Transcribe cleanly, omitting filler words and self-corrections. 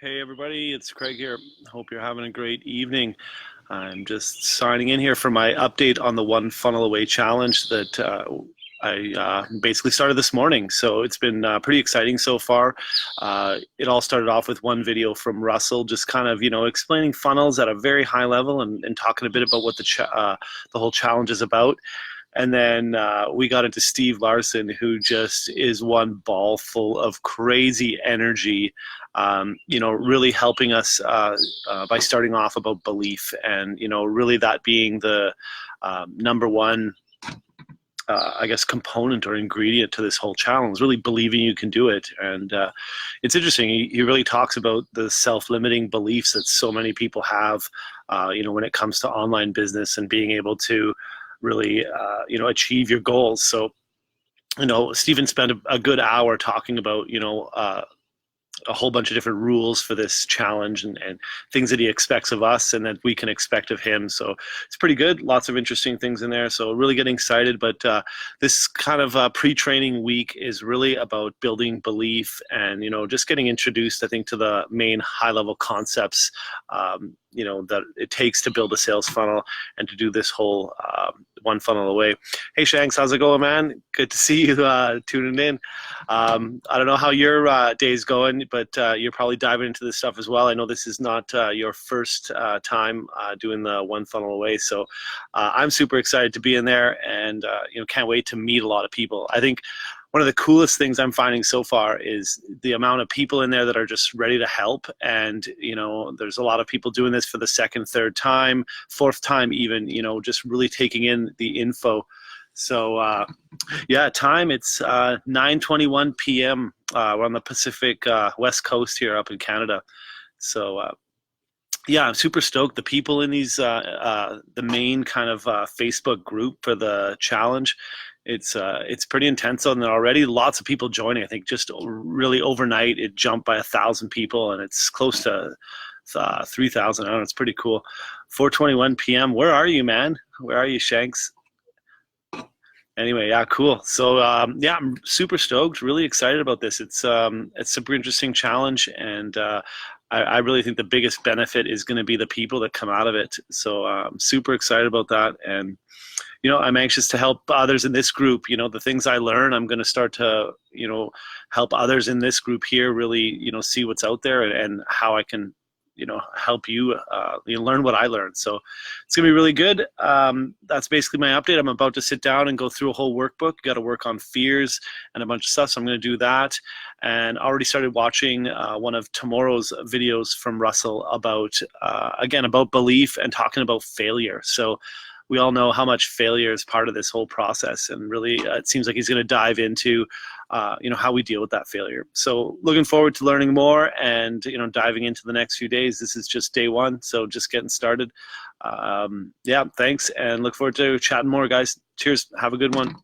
Hey everybody, it's Craig here. Hope you're having a great evening. I'm just signing in here for my update on the One Funnel Away challenge that I basically started this morning. So it's been pretty exciting so far. It all started off with one video from Russell, just kind of explaining funnels at a very high level and talking a bit about what the whole challenge is about. And then we got into Steve Larson, who just is one ball full of crazy energy, really helping us by starting off about belief and, really that being the number one, I guess, component or ingredient to this whole challenge, really believing you can do it. And it's interesting. He really talks about the self-limiting beliefs that so many people have, when it comes to online business and being able to really achieve your goals. So Stephen spent a good hour talking about a whole bunch of different rules for this challenge and things that he expects of us and that we can expect of him. So it's pretty good. Lots of interesting things in there. So really getting excited. But this kind of pre-training week is really about building belief and, just getting introduced, I think, to the main high-level concepts, that it takes to build a sales funnel and to do this whole one funnel away. Hey Shanks, how's it going, man? Good to see you tuning in. I don't know how your day's going, but you're probably diving into this stuff as well. I know this is not your first time doing the one funnel away, so I'm super excited to be in there and can't wait to meet a lot of people. I think one of the coolest things I'm finding so far is the amount of people in there that are just ready to help. And, there's a lot of people doing this for the second, third time, fourth time even, just really taking in the info. So, time, it's 9:21 p.m. We're on the Pacific West Coast here up in Canada. So, I'm super stoked. The people in these, the main kind of Facebook group for the challenge, it's pretty intense on there already. Lots of people joining. I think just really overnight it jumped by 1,000 people, and it's close to 3,000. I don't know. It's pretty cool. 4:21 p.m. Where are you, man? Where are you, Shanks? Anyway, yeah, cool. So I'm super stoked. Really excited about this. It's a super interesting challenge, and I really think the biggest benefit is going to be the people that come out of it. So I'm super excited about that. And, I'm anxious to help others in this group. The things I learn, I'm going to start to, help others in this group here really, see what's out there and how I can, help you, learn what I learned. So it's going to be really good. That's basically my update. I'm about to sit down and go through a whole workbook. Got to work on fears and a bunch of stuff. So I'm going to do that. And I already started watching one of tomorrow's videos from Russell about, again, about belief and talking about failure. So we all know how much failure is part of this whole process. And really, it seems like he's going to dive into, how we deal with that failure. So looking forward to learning more and, diving into the next few days. This is just day one, so just getting started. Thanks, and look forward to chatting more, guys. Cheers. Have a good one.